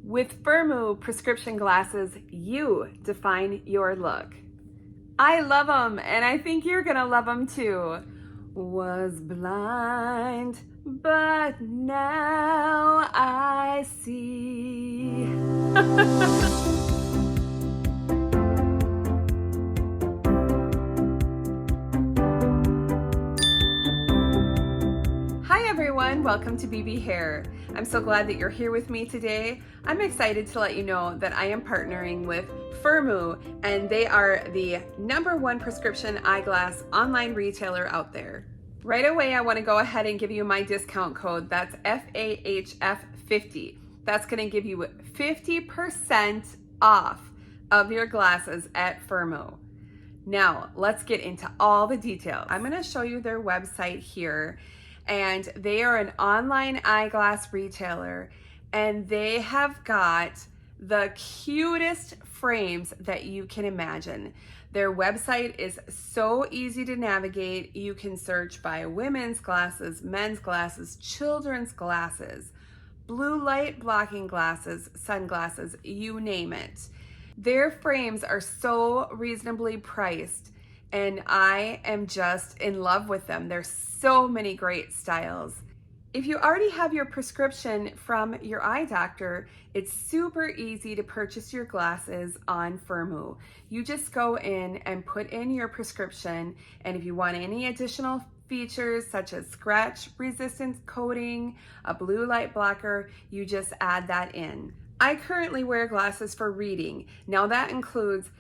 With FIRMOO prescription glasses, you define your look. I love them, and I think you're gonna love them too. Was blind, but now I see. Hi everyone, welcome to BB Hair. I'm so glad that you're here with me today. I'm excited to let you know that I am partnering with FIRMOO, and they are the #1 prescription eyeglass online retailer out there. Right away, I want to go ahead and give you my discount code. That's FAHF50. That's going to give you 50% off of your glasses at FIRMOO. Now, let's get into all the details. I'm going to show you their website here, and they are an online eyeglass retailer, and they have got the cutest frames that you can imagine. Their website is so easy to navigate. You can search by women's glasses, men's glasses, children's glasses, blue light blocking glasses, sunglasses, you name it. Their frames are so reasonably priced, and I am just in love with them. There's so many great styles. If you already have your prescription from your eye doctor, it's super easy to purchase your glasses on FIRMOO. You just go in and put in your prescription, and if you want any additional features such as scratch resistance coating, a blue light blocker, you just add that in. I currently wear glasses for reading. Now that includes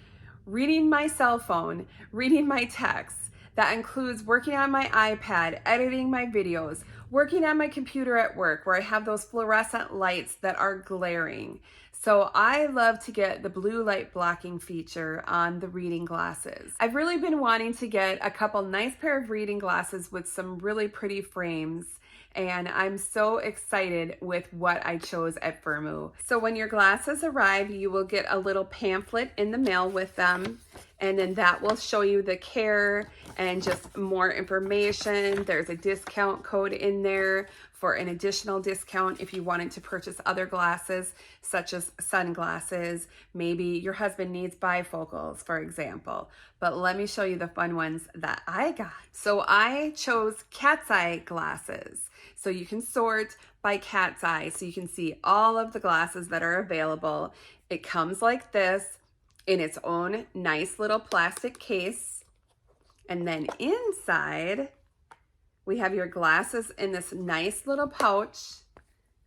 reading my cell phone, reading my texts. That includes working on my iPad, editing my videos, working on my computer at work where I have those fluorescent lights that are glaring. So I love to get the blue light blocking feature on the reading glasses. I've really been wanting to get a couple nice pair of reading glasses with some really pretty frames, and I'm so excited with what I chose at FIRMOO. So when your glasses arrive, you will get a little pamphlet in the mail with them, and then that will show you the care and just more information. There's a discount code in there for an additional discount if you wanted to purchase other glasses, such as sunglasses. Maybe your husband needs bifocals, for example. But let me show you the fun ones that I got. So I chose cat's eye glasses. So you can sort by cat's eye, so you can see all of the glasses that are available. It comes like this in its own nice little plastic case. And then inside, we have your glasses in this nice little pouch.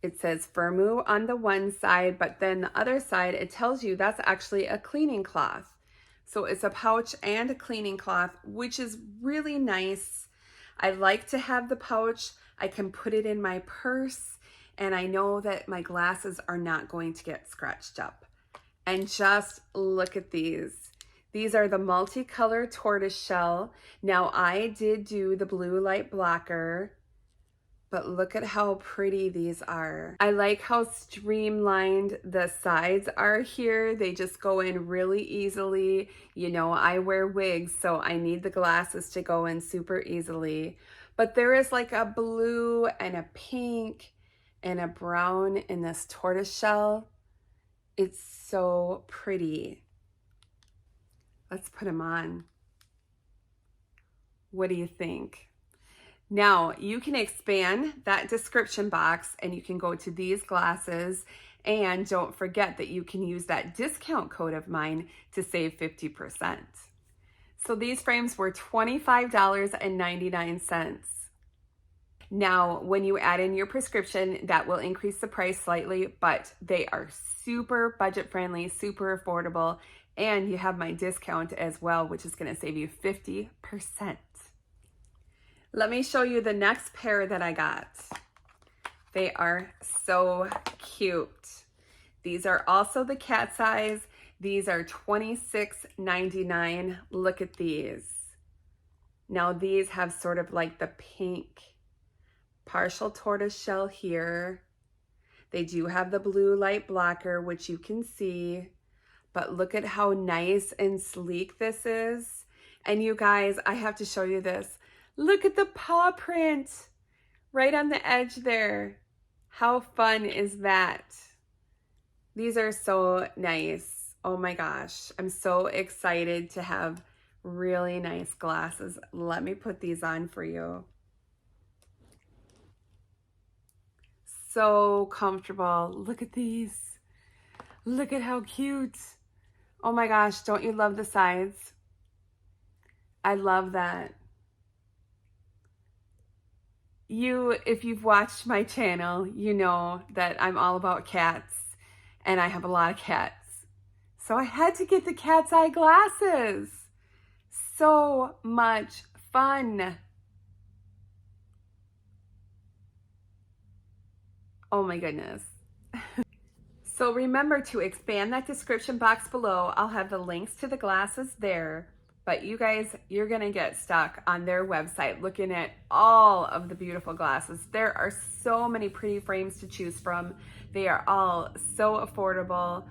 It says FIRMOO on the one side, but then the other side, it tells you that's actually a cleaning cloth. So it's a pouch and a cleaning cloth, which is really nice. I like to have the pouch. I can put it in my purse, and I know that my glasses are not going to get scratched up. And just look at these. These are the multicolor tortoise shell. Now I did do the blue light blocker, but look at how pretty these are. I like how streamlined the sides are here. They just go in really easily. You know, I wear wigs, so I need the glasses to go in super easily. But there is like a blue and a pink and a brown in this tortoise shell. It's so pretty. Let's put them on. What do you think? Now, you can expand that description box and you can go to these glasses, and don't forget that you can use that discount code of mine to save 50%. So these frames were $25.99. Now, when you add in your prescription, that will increase the price slightly, but they are super budget friendly, super affordable, and you have my discount as well, which is going to save you 50%. Let me show you the next pair that I got. They are so cute. These are also the cat size. These are $26.99. Look at these. Now these have sort of like the pink partial tortoise shell here. They do have the blue light blocker, which you can see, but look at how nice and sleek this is. And you guys, I have to show you this. Look at the paw print right on the edge there. How fun is that? These are so nice. Oh my gosh. I'm so excited to have really nice glasses. Let me put these on for you. So comfortable. Look at these. Look at how cute. Oh my gosh, don't you love the sides? I love that. If you've watched my channel, you know that I'm all about cats and I have a lot of cats. So I had to get the cat's eye glasses. So much fun. Oh my goodness. So remember to expand that description box below. I'll have the links to the glasses there. But you guys, you're gonna get stuck on their website looking at all of the beautiful glasses. There are so many pretty frames to choose from. They are all so affordable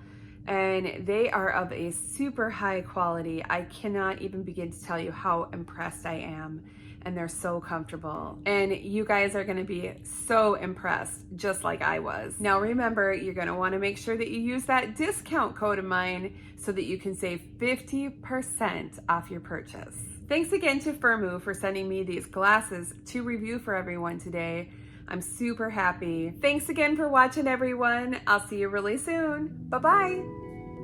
and they are of a super high quality. I cannot even begin to tell you how impressed I am. And they're so comfortable. And you guys are gonna be so impressed, just like I was. Now remember, you're gonna wanna make sure that you use that discount code of mine so that you can save 50% off your purchase. Thanks again to FIRMOO for sending me these glasses to review for everyone today. I'm super happy. Thanks again for watching, everyone. I'll see you really soon. Bye-bye.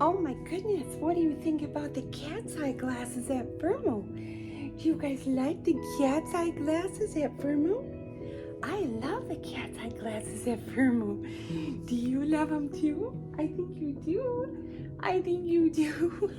Oh my goodness, what do you think about the cat's eye glasses at FIRMOO? Do you guys like the cat's eye glasses at FIRMOO? I love the cat's eye glasses at FIRMOO. Do you love them too? I think you do. I think you do.